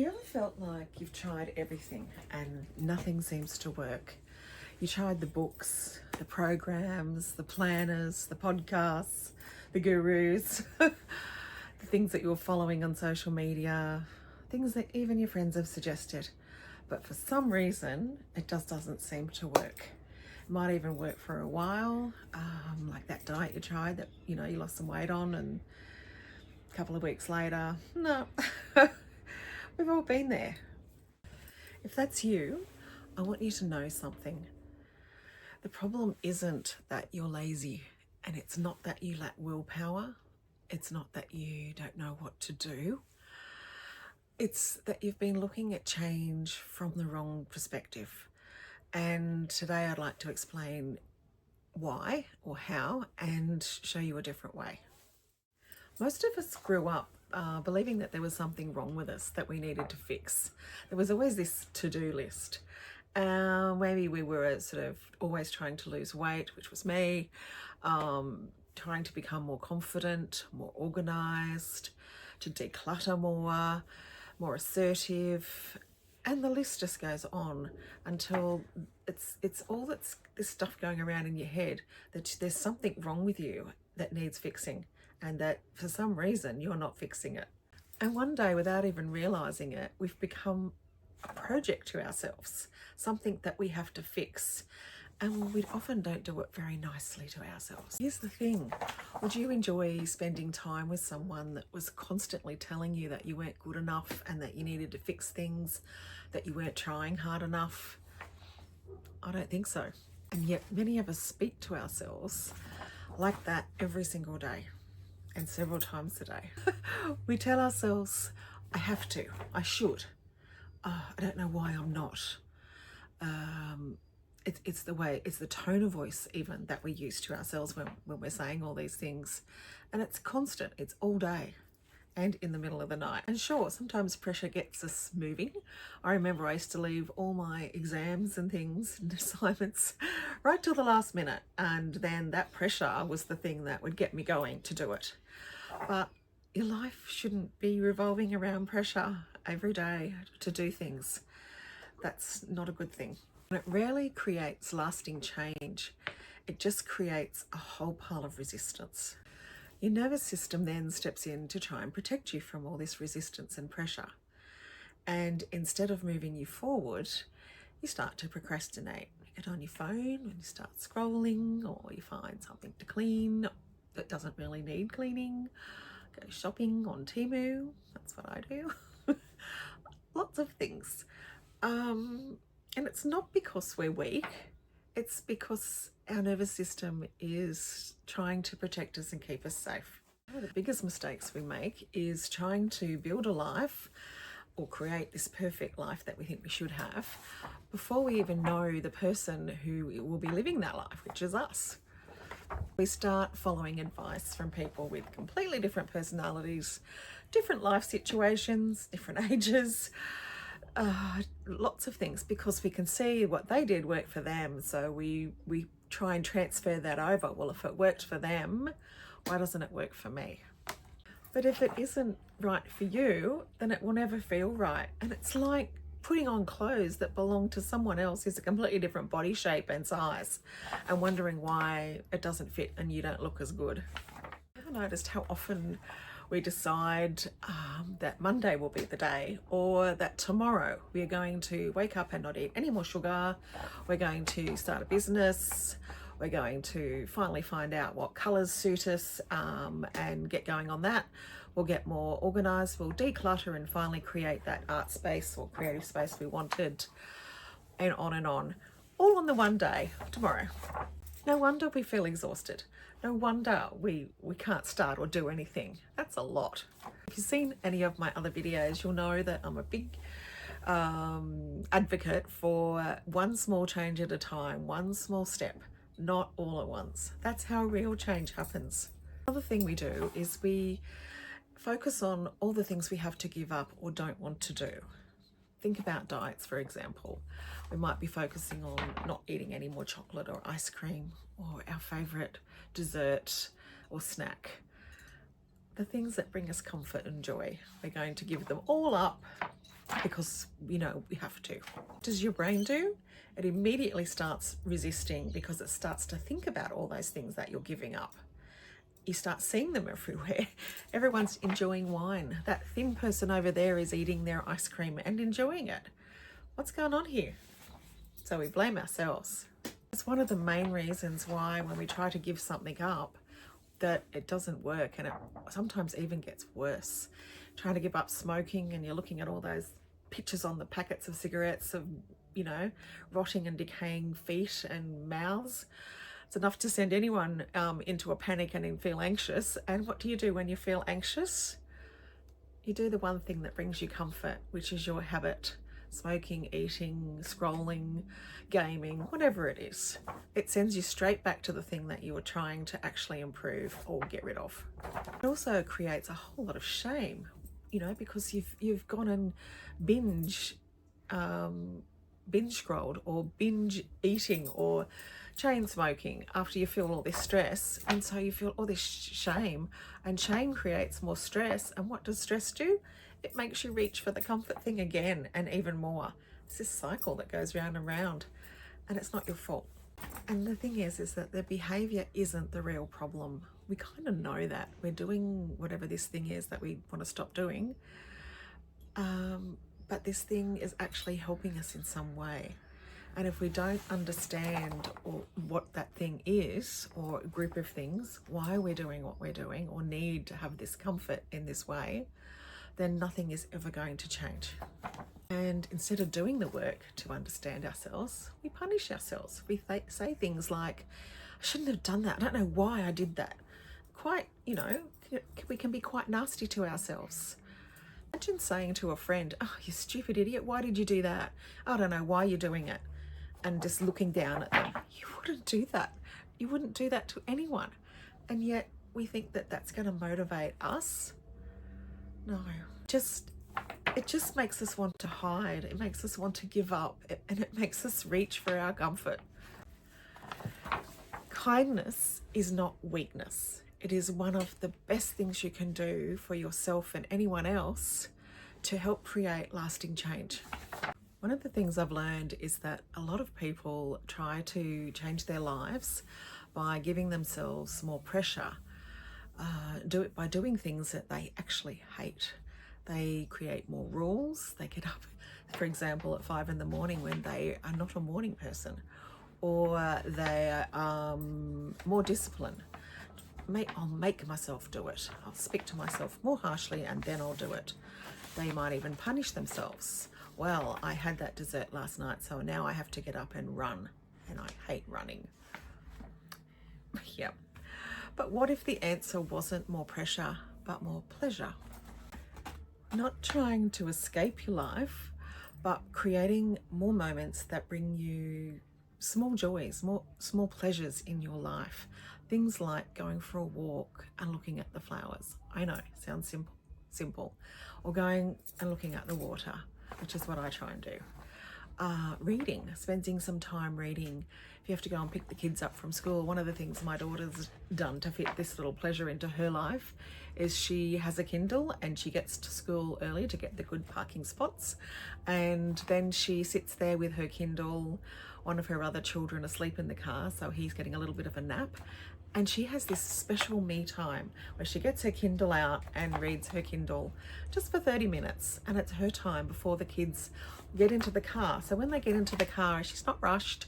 you ever felt like you've tried everything and nothing seems to work? You tried the books, the programs, the planners, the podcasts, the gurus, the things that you're following on social media, things that even your friends have suggested. But for some reason, it just doesn't seem to work. It might even work for a while, like that diet you tried that, you lost some weight on, and a couple of weeks later, no. We've all been there. If that's you, I want you to know something. The problem isn't that you're lazy, and it's not that you lack willpower. It's not that you don't know what to do. It's that you've been looking at change from the wrong perspective. And today I'd like to explain why or how and show you a different way. Most of us grew up believing that there was something wrong with us that we needed to fix. There was always this to-do list. Maybe we were sort of always trying to lose weight, which was me, trying to become more confident, more organized, to declutter more assertive, and the list just goes on until it's all this stuff going around in your head that there's something wrong with you that needs fixing, and that for some reason you're not fixing it. And one day, without even realizing it, we've become a project to ourselves, something that we have to fix. And we often don't do it very nicely to ourselves. Here's the thing. Would you enjoy spending time with someone that was constantly telling you that you weren't good enough and that you needed to fix things, that you weren't trying hard enough? I don't think so. And yet many of us speak to ourselves like that every single day, and several times a day. We tell ourselves, I have to, I should. I don't know why I'm not. It's the tone of voice even that we use to ourselves when we're saying all these things. And it's constant, it's all day and in the middle of the night. And sure, sometimes pressure gets us moving. I remember I used to leave all my exams and things and assignments right till the last minute. And then that pressure was the thing that would get me going to do it. But your life shouldn't be revolving around pressure every day to do things. That's not a good thing. It rarely creates lasting change. It just creates a whole pile of resistance. Your nervous system then steps in to try and protect you from all this resistance and pressure. And instead of moving you forward, you start to procrastinate. You get on your phone and you start scrolling, or you find something to clean that doesn't really need cleaning. Go shopping on Temu. That's what I do. Lots of things. And it's not because we're weak, it's because our nervous system is trying to protect us and keep us safe. One of the biggest mistakes we make is trying to build a life or create this perfect life that we think we should have before we even know the person who will be living that life, which is us. We start following advice from people with completely different personalities, different life situations, different ages, lots of things, because we can see what they did work for them. So we try and transfer that over. Well, if it worked for them, why doesn't it work for me? But if it isn't right for you, then it will never feel right. And it's like putting on clothes that belong to someone else who's a completely different body shape and size, and wondering why it doesn't fit and you don't look as good. Ever noticed how often we decide that Monday will be the day, or that tomorrow we are going to wake up and not eat any more sugar, we're going to start a business, we're going to finally find out what colours suit us and get going on that. We'll get more organised, we'll declutter and finally create that art space or creative space we wanted, and on, all on the one day, tomorrow. No wonder we feel exhausted. No wonder we can't start or do anything. That's a lot. If you've seen any of my other videos, you'll know that I'm a big advocate for one small change at a time, one small step, not all at once. That's how real change happens. Another thing we do is we focus on all the things we have to give up or don't want to do. Think about diets, for example. We might be focusing on not eating any more chocolate or ice cream or our favourite dessert or snack. The things that bring us comfort and joy, we're going to give them all up because, you know, we have to. What does your brain do? It immediately starts resisting because it starts to think about all those things that you're giving up. You start seeing them everywhere. Everyone's enjoying wine. That thin person over there is eating their ice cream and enjoying it. What's going on here? So we blame ourselves. It's one of the main reasons why when we try to give something up, that it doesn't work, and it sometimes even gets worse. Trying to give up smoking and you're looking at all those pictures on the packets of cigarettes of, you know, rotting and decaying feet and mouths. It's enough to send anyone into a panic and feel anxious. And what do you do when you feel anxious? You do the one thing that brings you comfort, which is your habit. Smoking, eating, scrolling, gaming, whatever it is. It sends you straight back to the thing that you were trying to actually improve or get rid of. It also creates a whole lot of shame, you know, because you've gone and binge scrolled or binge eating or chain smoking after you feel all this stress, and so you feel all this shame, and shame creates more stress. And what does stress do? It makes you reach for the comfort thing again and even more. It's this cycle that goes round and round, and it's not your fault. And the thing is that the behavior isn't the real problem. We kind of know that we're doing whatever this thing is that we want to stop doing, but this thing is actually helping us in some way. And if we don't understand what that thing is, or a group of things, why we're doing what we're doing, or need to have this comfort in this way, then nothing is ever going to change. And instead of doing the work to understand ourselves, we punish ourselves. We say things like, I shouldn't have done that. I don't know why I did that. Quite, you know, we can be quite nasty to ourselves. Imagine saying to a friend, oh, you stupid idiot, why did you do that? I don't know why you're doing it. And just looking down at them. You wouldn't do that. You wouldn't do that to anyone. And yet we think that that's going to motivate us. No, it just makes us want to hide. It makes us want to give up, and it makes us reach for our comfort. Kindness is not weakness. It is one of the best things you can do for yourself and anyone else to help create lasting change. One of the things I've learned is that a lot of people try to change their lives by giving themselves more pressure. Do it by doing things that they actually hate. They create more rules. They get up, for example, at 5 a.m. when they are not a morning person, or they are more disciplined. I'll make myself do it. I'll speak to myself more harshly and then I'll do it. They might even punish themselves. Well, I had that dessert last night, so now I have to get up and run, and I hate running. Yep. But what if the answer wasn't more pressure, but more pleasure? Not trying to escape your life, but creating more moments that bring you small joys, more small pleasures in your life. Things like going for a walk and looking at the flowers. I know, sounds simple. Or going and looking at the water, which is what I try and do. Reading, spending some time reading. If you have to go and pick the kids up from school, one of the things my daughter's done to fit this little pleasure into her life is she has a Kindle, and she gets to school early to get the good parking spots, and then she sits there with her Kindle, one of her other children asleep in the car, so he's getting a little bit of a nap, and she has this special me time where she gets her Kindle out and reads her Kindle just for 30 minutes, and it's her time before the kids get into the car. So when they get into the car, she's not rushed,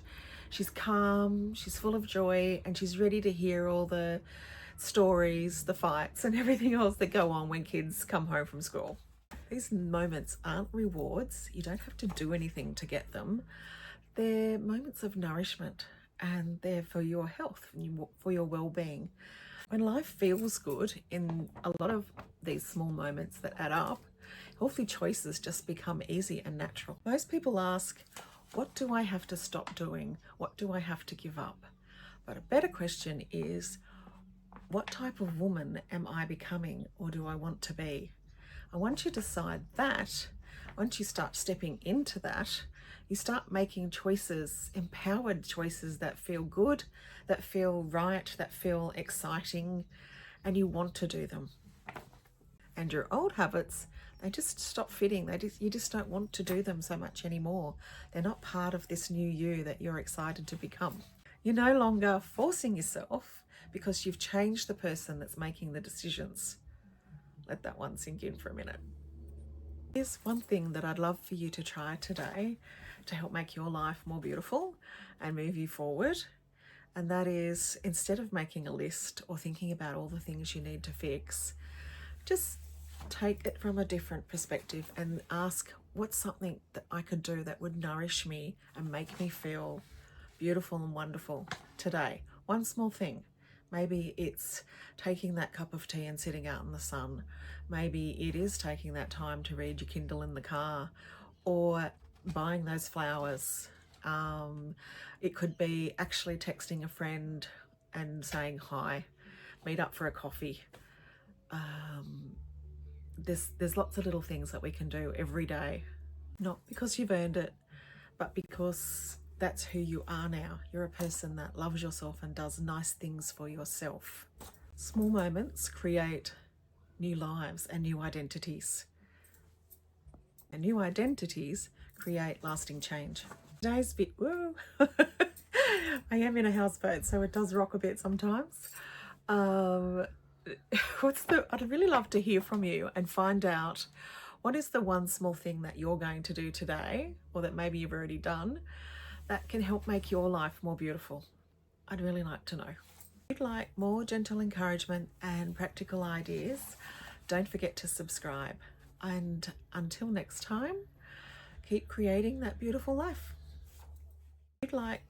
she's calm, she's full of joy, and she's ready to hear all the stories, the fights, and everything else that go on when kids come home from school. These moments aren't rewards. You don't have to do anything to get them. They're moments of nourishment, and they're for your health, for your well-being. When life feels good in a lot of these small moments that add up, healthy choices just become easy and natural. Most people ask, what do I have to stop doing? What do I have to give up? But a better question is, what type of woman am I becoming, or do I want to be? And once you decide that, once you start stepping into that, you start making choices, empowered choices that feel good, that feel right, that feel exciting, and you want to do them. And your old habits, They just stop fitting. You just don't want to do them so much anymore. They're not part of this new you that you're excited to become. You're no longer forcing yourself because you've changed the person that's making the decisions. Let that one sink in for a minute. Here's one thing that I'd love for you to try today to help make your life more beautiful and move you forward. And that is, instead of making a list or thinking about all the things you need to fix, just take it from a different perspective and ask, what's something that I could do that would nourish me and make me feel beautiful and wonderful today? One small thing. Maybe it's taking that cup of tea and sitting out in the sun. Maybe it is taking that time to read your Kindle in the car, or buying those flowers. It could be actually texting a friend and saying hi, meet up for a coffee. There's lots of little things that we can do every day, not because you've earned it, but because that's who you are now. You're a person that loves yourself and does nice things for yourself. Small moments create new lives and new identities. And new identities create lasting change. Today's bit, woo! I am in a houseboat, so it does rock a bit sometimes. I'd really love to hear from you and find out, what is the one small thing that you're going to do today, or that maybe you've already done, that can help make your life more beautiful? I'd really like to know. If you'd like more gentle encouragement and practical ideas, don't forget to subscribe. And until next time, keep creating that beautiful life. If you'd like